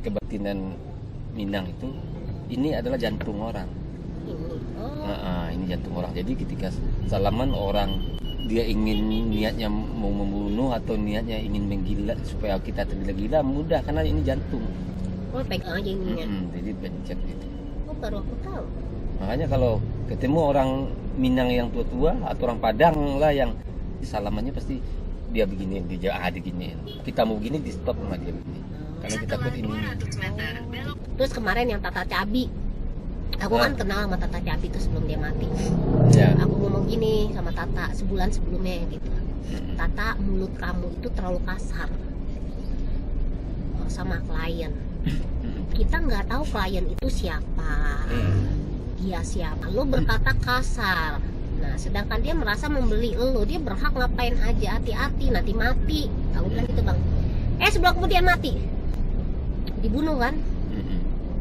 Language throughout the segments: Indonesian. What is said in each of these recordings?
kebatinan Minang itu, ini adalah jantung orang. Ini jantung orang. Jadi ketika salaman orang dia ingin niatnya mau membunuh atau niatnya ingin menggila supaya kita tergila-gila, mudah karena ini jantung. Oh, pegang aja ininya. Jadi pencet gitu. Oh, baru aku tahu. Makanya kalau ketemu orang Minang yang tua-tua atau orang Padang lah yang salamannya pasti dia begini, dia diginiin. Kita mau begini di stop sama dia begini. Karena kita takut ini. Terus kemarin yang Tata Cabi, aku kan kenal sama Tata Cabi itu sebelum dia mati. Ya. Aku ngomong gini sama Tata sebulan sebelumnya gitu. Tata, mulut kamu itu terlalu kasar sama klien. Kita nggak tahu klien itu siapa, dia siapa. Lo berkata kasar. Nah, sedangkan dia merasa membeli lo, dia berhak ngapain aja. Hati-hati, nanti mati. Aku bilang gitu bang. Sebulan kemudian mati, dibunuh kan?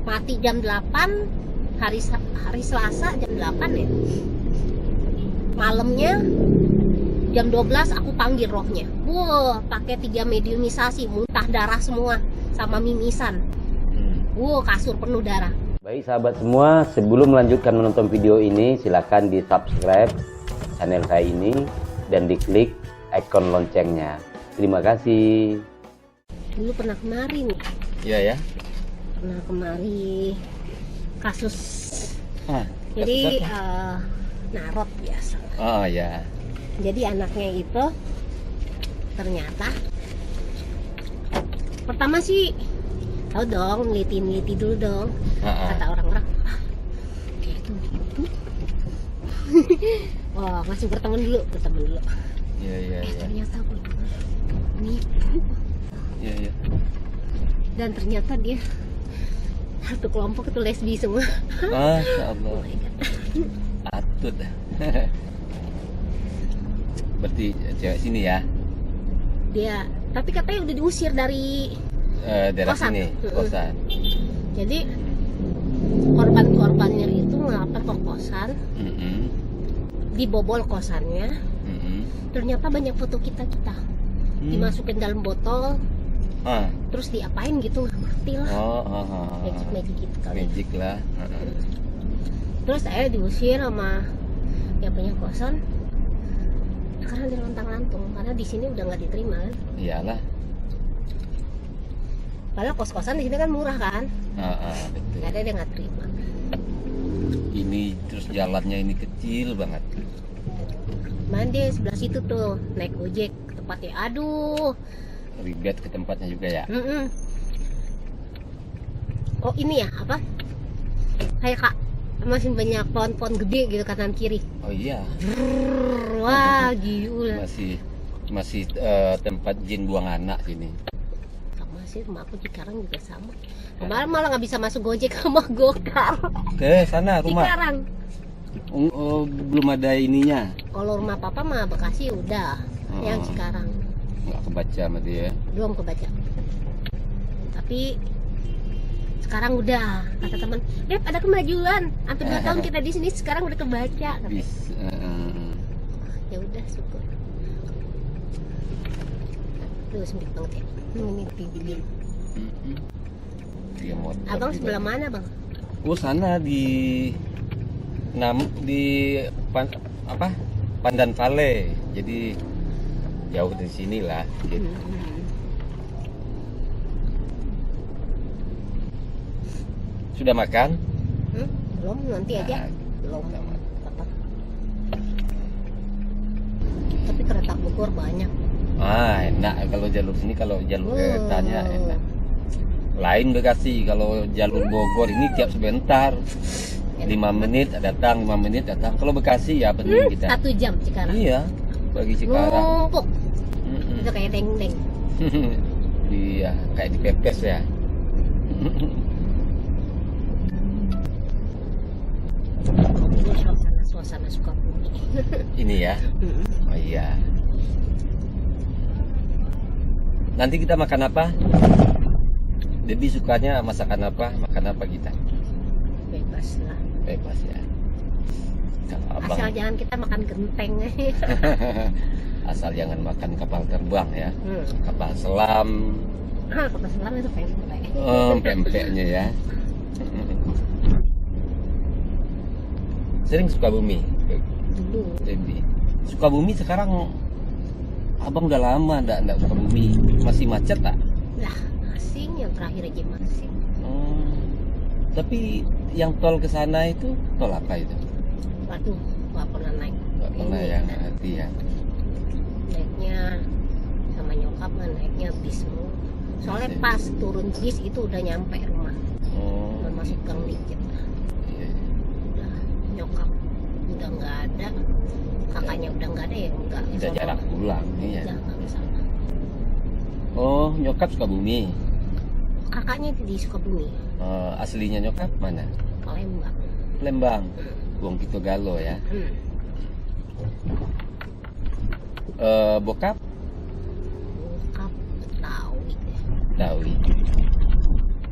Mati jam 8 hari Selasa jam 8 ya. Malamnya jam 12 aku panggil rohnya. Wah, pakai 3 mediumisasi, muntah darah semua sama mimisan. Wah, kasur penuh darah. Baik sahabat semua, sebelum melanjutkan menonton video ini, silakan di subscribe channel saya ini dan diklik ikon loncengnya. Terima kasih. Dulu pernah kemari nih. Iya ya. Pernah kemari kasus. kasus Jadi apa? narot biasa. Oh ya. Jadi anaknya itu ternyata pertama sih tahu dong, neliti dulu dong. Kata orang-orang, dia itu nipu. Wah, masih berteman dulu. Iya. Ternyata betul nipu. Iya. Dan ternyata dia satu kelompok itu lesbi semua. Masya Allah. Oh my God. Atut. Berarti cewek sini ya? Dia, tapi katanya udah diusir dari daerah kosan. sini, kosan. Jadi korban-korbannya itu ngelapor ke kosan, dibobol kosannya. Ternyata banyak foto kita dimasukin dalam botol, terus diapain gitu nggak ngerti lah. Magic gitu kali. Magic lah. Terus saya diusir sama yang punya kosan. Sekarang dia lontang-lantung karena di sini udah nggak diterima kan. Iyalah. Padahal kos-kosan di sini kan murah kan. Betul. Nggak ada dia nggak terima. Ini terus jalannya ini kecil banget. Mandi sebelah situ tuh naik ojek ke tempatnya. Aduh. Ribet ke tempatnya juga ya. Oh ini ya apa? Kayak kak masih banyak pohon-pohon gede gitu kanan kiri. Oh iya. Wah gila. Masih tempat jin buang anak sini. Sama sih rumah aku Cikarang juga sama. Kemarin malah nggak bisa masuk Gojek sama Gokar. Sana rumah. Cikarang. Belum ada ininya. Kalau rumah papa mah Bekasi udah. Yang Cikarang Nggak kebaca sama dia. belum kebaca. Tapi sekarang udah, kata teman, ada kemajuan. Hampir 2 tahun kita di sini, sekarang udah kebaca. Ya udah, syukur. Tuh sempit banget ya. Ini tinggi. Abang sebelah mana bang? Sana di Pandan Vale. Jadi jauh dari sini lah. Gitu. Sudah makan? Belum, nanti aja. Belum. Apa? Tapi kereta Bogor banyak. Enak kalau jalur sini, kalau jalur keretanya enak. Lain Bekasi, kalau jalur Bogor ini tiap sebentar. 5 menit datang, 5 menit datang. Kalau Bekasi ya penting kita. 1 jam Cikarang. Iya, bagi Cikarang. Numpuk. Itu kayak deng-deng. Iya, kayak dipepes ya. Ini suasana Sukabumi. Ini ya. Oh iya. Nanti kita makan apa? Debbie sukanya masakan apa? Makan apa kita? Bebas lah. Bebas ya. Kalau abang... Asal jangan kita makan genteng. Asal jangan makan kapal terbang ya. Kapal selam, Kota Semarang itu pempek. Oh, pempeknya ya. Sering Sukabumi. Dulu. Jadi Sukabumi sekarang abang udah lama enggak Sukabumi. Masih macet tak? Lah, asing yang terakhir aja masih. Tapi yang tol ke sana itu tol apa itu? Waduh, nggak pernah naik. Nggak pernah yang hati ya. Naiknya sama nyokap kan naiknya bis mulu. Soalnya Masih. pas turun bis itu udah nyampe rumah. Oh, Udah masuk gang dikit. iya. Udah nyokap udah nggak ada, kakaknya udah nggak ada ya enggak. Udah jarang pulang nih ya. Jangan ke sana. Oh, nyokap Sukabumi. Kakaknya di Sukabumi, Aslinya nyokap mana? Palembang. Lembang. Wong Kito Galo ya. Bokap Bokap Betawi. Betawi.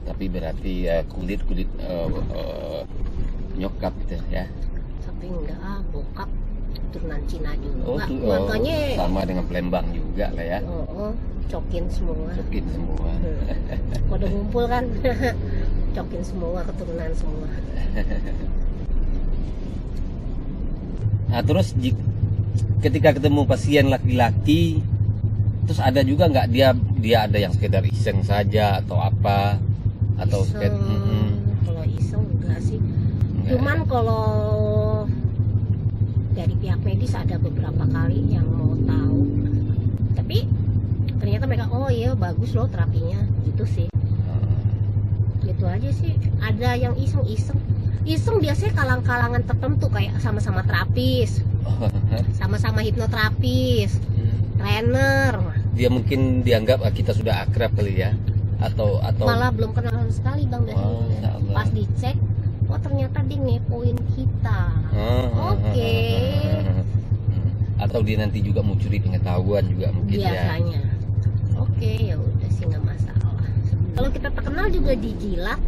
Tapi berarti kulit nyokap gitu ya. Tapi enggak, bokap turunan Cina juga. Oh, Keluarganya sama dengan Palembang juga lah ya. cokin semua. Cokin semua. Pada ngumpul kan. Cokin semua, keturunan semua. Nah, terus ketika ketemu pasien laki-laki, terus ada juga nggak dia ada yang sekedar iseng saja atau apa atau Iseng, kalau iseng enggak sih. Enggak Cuman ya? kalau dari pihak medis ada beberapa kali yang mau tahu. Tapi ternyata mereka oh iya bagus loh terapinya gitu sih. Gitu aja sih. Ada yang iseng-iseng. Iseng biasanya kalangan-kalangan tertentu kayak sama-sama terapis, sama-sama hipnoterapis, trainer. Dia mungkin dianggap kita sudah akrab kali ya atau Malah belum kenal sama sekali Bang dari Oh, dulu. ya Allah. Pas dicek, oh ternyata dia ngepoin kita. Oke. Atau dia nanti juga mau curi pengetahuan juga mungkin ya. Biasanya. Oke, ya udah sih nggak masalah. Kalau kita terkenal juga dijilat.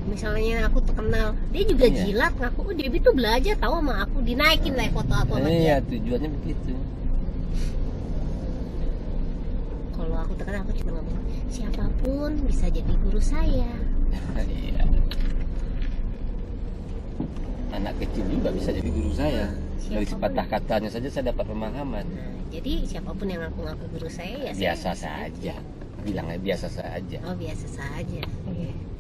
Misalnya aku terkenal, dia juga Iya. jilat ngaku, oh Debbie tuh belajar tahu sama aku, dinaikin lah foto aku sama Iya, dia. tujuannya begitu. Kalau aku terkenal aku cuma ngomong, siapapun bisa jadi guru saya. Iya. Anak kecil juga bisa jadi guru saya. Dari Siapapun. sepatah katanya saja saya dapat pemahaman. Nah, jadi siapapun yang ngaku-ngaku guru saya ya Biasa saya saja. Bilangnya biasa saja. Oh biasa saja.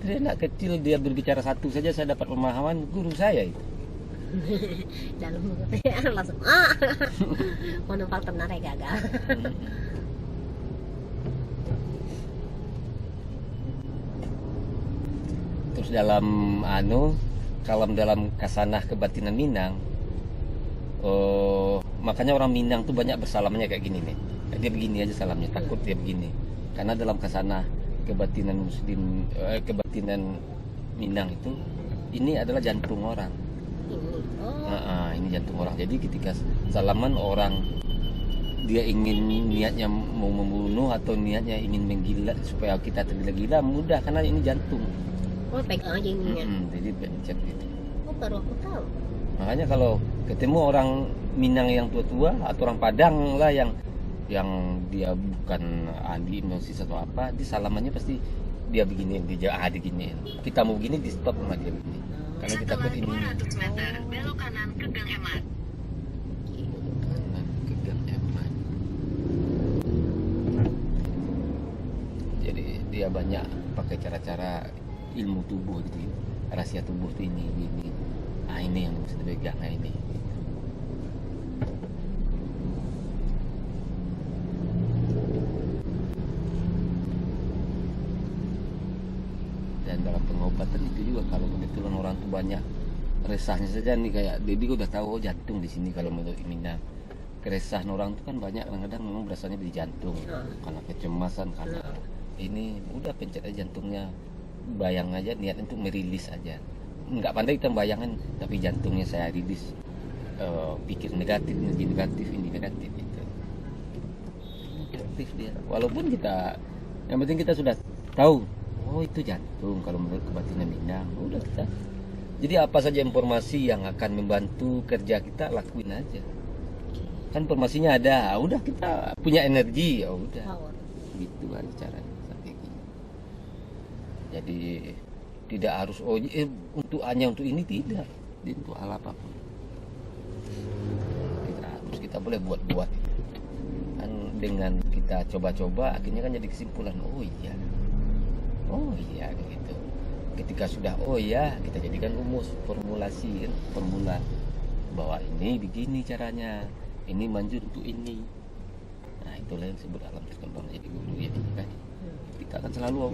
Dari anak kecil dia berbicara satu saja saya dapat pemahaman guru saya itu. Dalam langsung mau numpang tenarnya gagal. Terus dalam kalau dalam kasanah kebatinan Minang, makanya orang Minang tuh banyak bersalamnya kayak gini nih. Dia begini aja salamnya, takut dia begini. Karena dalam kasanah kebatinan Muslim, kebatinan Minang itu, ini adalah jantung orang. Ini jantung orang. Jadi ketika salaman orang dia ingin niatnya mau membunuh atau niatnya ingin menggila supaya kita tergila-gila mudah karena ini jantung. Oh pegang aja ininya. Jadi pencet gitu. Oh baru aku tahu. Makanya kalau ketemu orang Minang yang tua-tua atau orang Padang lah yang dia bukan ahli hipnosis atau apa, di salamannya pasti dia beginiin, dia diginiin. Kita mau begini di stop sama dia begini. Karena kita takut ini. 200 meter, belok kanan ke Gang Emat. Ke Gang Emat. Jadi dia banyak pakai cara-cara ilmu tubuh gitu, rahasia tubuh tuh ini. Ah ini yang mesti dipegang, ini. Dan dalam pengobatan itu juga kalau kebetulan orang tuh banyak resahnya saja nih kayak Debbie udah tahu jantung di sini kalau menurut Minang. Keresahan orang tuh kan banyak kadang-kadang memang berasalnya dari jantung karena kecemasan karena ini udah pencet aja jantungnya, bayang aja niat untuk merilis aja, nggak pandai kita bayangin tapi jantungnya saya rilis, pikir negatif ini negatif itu negatif dia walaupun kita yang penting kita sudah tahu oh itu jantung kalau menurut kebatinan Minang udah kita jadi apa saja informasi yang akan membantu kerja kita lakuin aja kan informasinya ada udah kita punya energi ya udah Power. begitu aja caranya strateginya. Jadi tidak harus hanya untuk ini, tidak, untuk hal apapun. Kita boleh buat kan, dengan kita coba-coba akhirnya kan jadi kesimpulan oh iya gitu. Ketika sudah kita jadikan rumus, formulasi kan, formula bahwa ini begini caranya, ini manjur untuk ini. Nah itulah yang disebut alam berkembang jadi guru ya kan. Kita akan selalu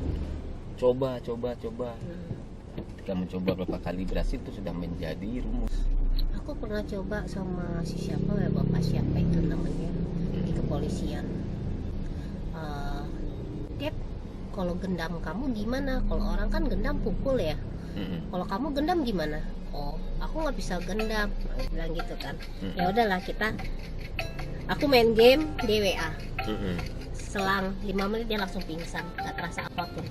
coba. Ketika mencoba beberapa kali berhasil itu sudah menjadi rumus. Aku pernah coba sama bapak siapa itu namanya di kepolisian. Dep, kalau gendam kamu gimana? Kalau orang kan gendam pukul ya. Kalau kamu gendam gimana? Oh, aku nggak bisa gendam. Aku bilang gitu kan. Ya udahlah aku main game di WA. Selang 5 menit dia langsung pingsan, nggak terasa apapun.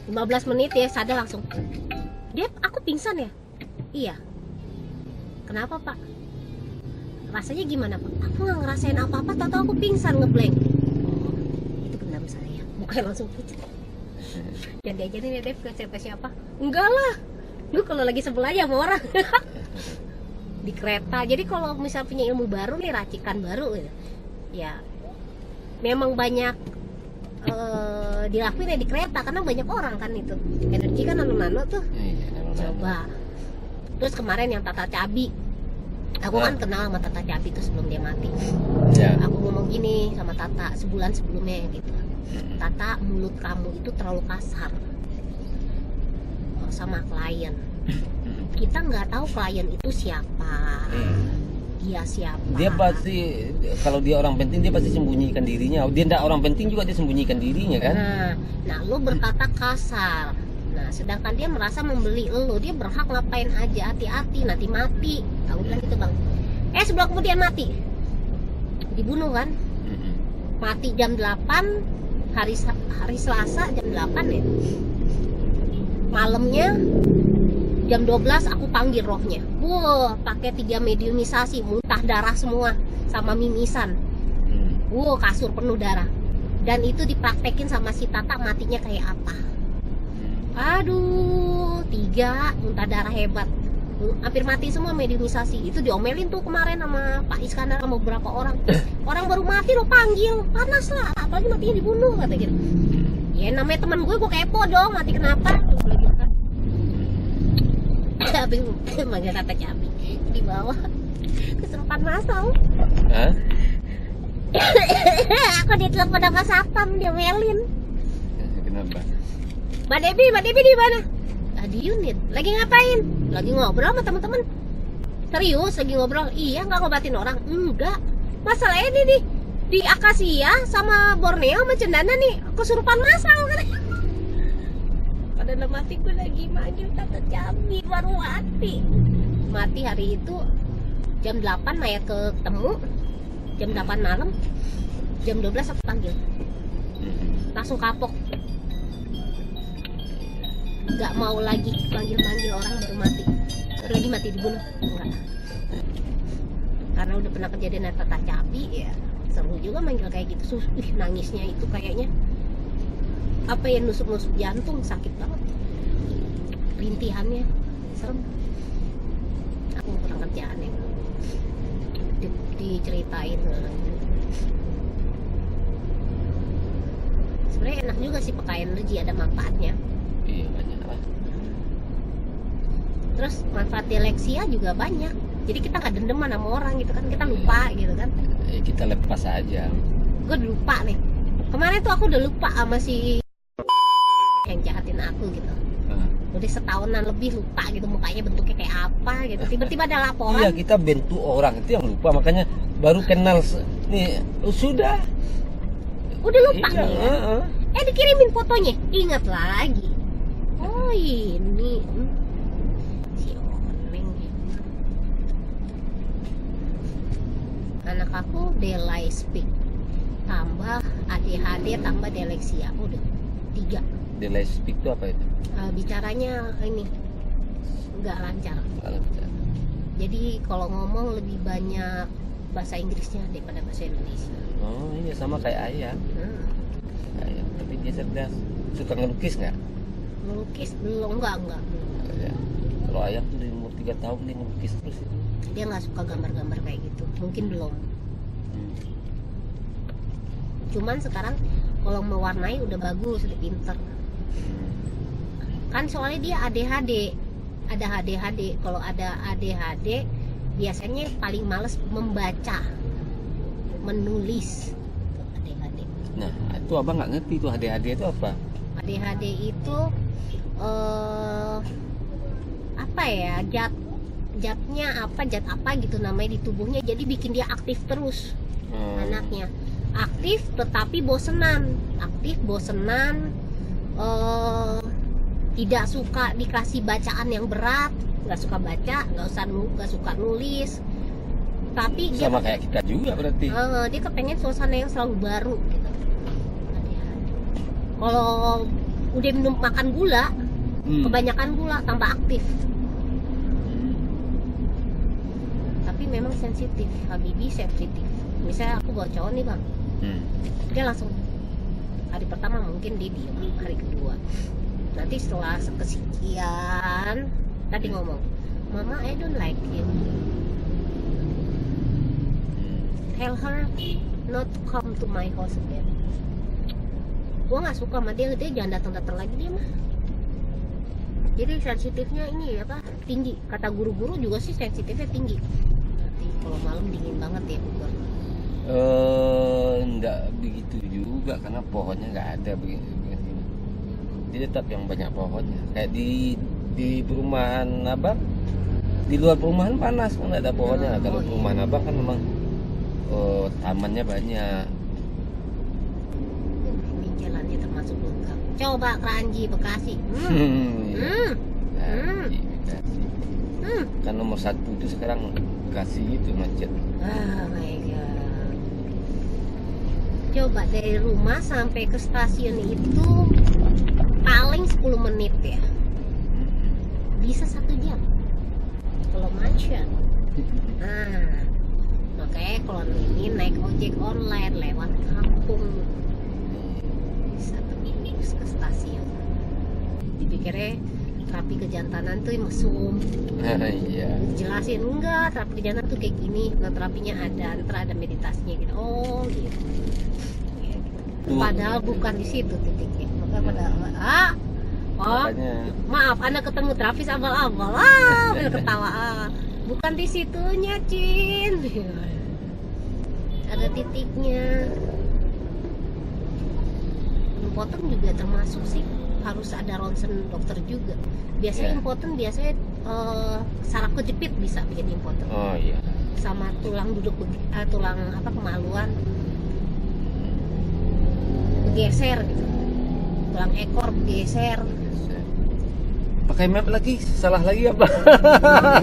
15 menit ya sadar langsung. Dep, aku pingsan ya? Iya. Kenapa pak? Rasanya gimana pak? Aku nggak ngerasain apa-apa, tahu aku pingsan ngeblank. Oh, itu gendam saya. Mukanya langsung pucat. Jangan diajarin ya Dev ke siapa-siapa. Enggak lah, lu kalau lagi sebel aja sama orang. Di kereta. Jadi kalau misal punya ilmu baru nih, racikan baru gitu, ya memang banyak dilakuin ya di kereta karena banyak orang kan itu. Energi kan nano-nano tuh. Coba. Terus kemarin yang Tata Cabi, aku kan kenal sama Tata Cabi itu sebelum dia mati. Aku ngomong gini sama Tata sebulan sebelumnya gitu. Tata, mulut kamu itu terlalu kasar sama klien. Kita nggak tahu klien itu siapa, dia siapa. Dia pasti, kalau dia orang penting dia pasti sembunyikan dirinya. Dia tidak orang penting juga dia sembunyikan dirinya kan. Nah lu berkata kasar. Nah, sedangkan dia merasa membeli lo, dia berhak ngapain aja, hati-hati, nanti mati. Aku bilang gitu bang. Sebulan kemudian mati, dibunuh kan? Mati jam 8 hari Selasa jam 8 ya. Malamnya jam 12 aku panggil rohnya. Pakai 3 mediumisasi, muntah darah semua sama mimisan. Kasur penuh darah. Dan itu dipraktekin sama si Tata, matinya kayak apa? Aduh, 3 muntah darah hebat, hampir mati semua mediumisasi. Itu diomelin tuh kemarin sama Pak Iskandar sama beberapa orang. Orang baru mati lo panggil, panas lah, apalagi matinya dibunuh kata gitu. Ya namanya teman gue kepo dong, mati kenapa? Gitu kan. Habis manggil Tata Cabi di bawah kesurupan masal. Aku ditelepon sama satpam, dia melin. Kenapa? Mbak Debi di mana? Di unit. Lagi ngapain? Lagi ngobrol sama teman-teman. Serius lagi ngobrol? Iya, nggak ngobatin orang? Enggak. Masalahnya ini nih di Akasia sama Borneo sama Cendana nih kesurupan masal kan. Pada dalam hati gue lagi manggil Tata Cabi baru mati. Mati hari itu jam 8 mayat ketemu. Jam 8 malam. Jam 12 aku panggil. Langsung kapok. Gak mau lagi manggil orang baru mati. Lagi mati dibunuh. Enggak. Karena udah pernah kejadian Tata Cabi ya. Seru juga manggil kayak gitu. Nangisnya itu kayaknya apa ya, nusuk-nusuk jantung, sakit banget. Rintihannya serem. Aku kurang kerjaan yang diceritain. Sebenarnya enak juga sih pakai energi, ada manfaatnya. Iya banyak lah. Terus manfaat dileksia juga banyak. Jadi kita nggak dendeman sama orang gitu kan, kita lupa gitu kan. Kita lepas aja. Gue lupa nih. Kemarin tuh aku udah lupa sama si yang jahatin aku gitu. Udah setahunan lebih lupa gitu, mukanya bentuknya kayak apa gitu. Tiba-tiba ada laporan. Iya, kita bentuk orang itu yang lupa, makanya baru kenal nih sudah. Udah lupa iya, nih. Dikirimin fotonya, ingat lagi. Oh ini si Oneng. Anak aku delay speak tambah ADHD tambah deleksia, udah 3. Delay speak itu apa itu? Bicaranya ini nggak lancar. Jadi kalau ngomong lebih banyak bahasa Inggrisnya daripada bahasa Indonesia. Oh iya, sama kayak ayah. dia cerdas. Suka ngelukis nggak? Melukis belum, enggak belum. Ya. Kalau ayam tuh dari umur 3 tahun dia ngelukis terus itu. Dia nggak suka gambar-gambar kayak gitu, mungkin belum. Cuman sekarang kalau mewarnai udah bagus, udah pinter. Kan soalnya dia ADHD, ada ADHD. Kalau ada ADHD biasanya paling males membaca, menulis. ADHD. Nah, itu abang nggak ngerti tuh ADHD itu apa? ADHD itu apa ya, zat apa gitu namanya di tubuhnya, jadi bikin dia aktif terus. Anaknya aktif tetapi bosenan, tidak suka dikasih bacaan yang berat, nggak suka baca, nggak suka nulis, tapi Sama kayak kita juga berarti. dia kepengen suasana yang selalu baru gitu. Kalau udah minum makan gula, kebanyakan gula tambah aktif. Tapi memang sensitif, Habibi sensitif. Misalnya aku bawa cowok nih bang, dia langsung hari pertama mungkin dia diem, hari kedua nanti setelah kesekian tadi ngomong, Mama I don't like him, tell her not to come to my house again. Gua nggak suka sama dia jangan datang lagi dia mah. Jadi sensitifnya ini apa tinggi, kata guru-guru juga sih sensitifnya tinggi. Nanti kalau malam dingin banget ya Bogor. Enggak begitu juga karena pohonnya nggak ada begini. Dia tetap yang banyak pohonnya. Kayak di perumahan abang, di luar perumahan panas kan ada pohonnya. Kalau perumahan abang kan memang tamannya banyak. Ini jalannya termasuk lengkap. Coba Kranji Bekasi. Kan nomor 1 itu sekarang Bekasi itu macet. Oh my god. Coba dari rumah sampai ke stasiun itu paling 10 menit ya. Bisa 1 jam. Kalau macet. Nah, makanya kalau ini naik ojek online lewat kampung bisa tembus ke stasiun. Dipikirnya terapi kejantanan tuh mesum. Iya. Jelasin enggak, terapi kejantanan tuh kayak gini. Nah, terapinya ada, ntar ada meditasinya gitu. Oh gitu. Padahal bukan di situ titiknya. Makanya Makanya. maaf, Anda ketemu terapis abal-abal. Udah ketawa. Bukan di situnya, Cin. Ada titiknya. Impoten juga termasuk sih, harus ada ronsen dokter juga. Biasanya impoten biasanya saraf kejepit bisa bikin impoten. Oh iya. Sama tulang duduk tulang apa kemaluan geser gitu, tulang ekor geser. Pakai map lagi, salah lagi apa?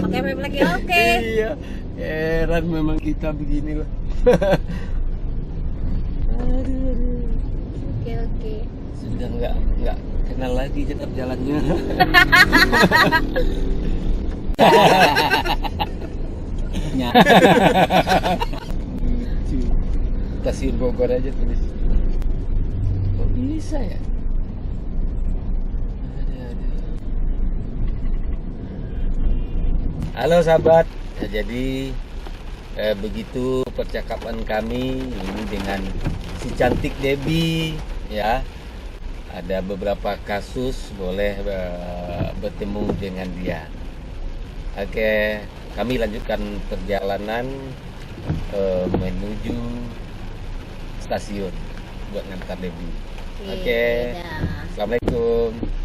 Pakai map lagi, oke. Iya, heran memang kita begini lah. Oke. Sudah nggak kenal lagi tetap jalannya. Lucu. Stasiun Bogor aja tulis. Kok bisa ya? Halo sahabat, jadi begitu percakapan kami ini dengan si cantik Debbie ya. Ada beberapa kasus boleh bertemu dengan dia. Oke, kami lanjutkan perjalanan menuju stasiun buat ngantar Debbie. Oke. Dah. Assalamualaikum.